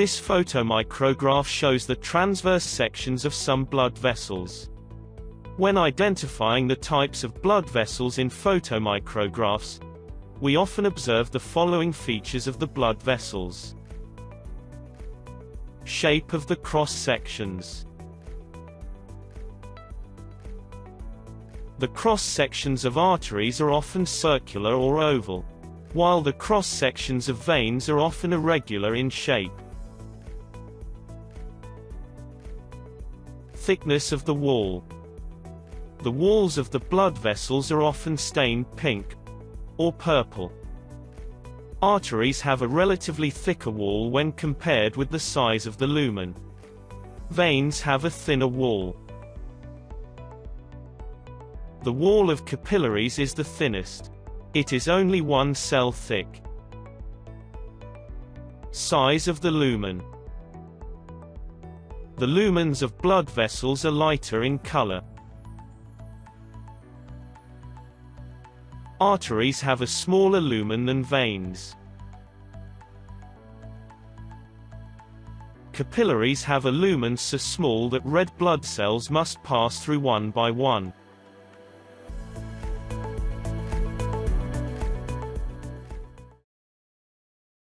This photomicrograph shows the transverse sections of some blood vessels. When identifying the types of blood vessels in photomicrographs, we often observe the following features of the blood vessels. Shape of the cross-sections. The cross-sections of arteries are often circular or oval, while the cross-sections of veins are often irregular in shape. Thickness of the wall. The walls of the blood vessels are often stained pink or purple. Arteries have a relatively thicker wall when compared with the size of the lumen. Veins have a thinner wall. The wall of capillaries is the thinnest. It is only 1 cell thick. Size of the lumen. The lumens of blood vessels are lighter in color. Arteries have a smaller lumen than veins. Capillaries have a lumen so small that red blood cells must pass through one by one.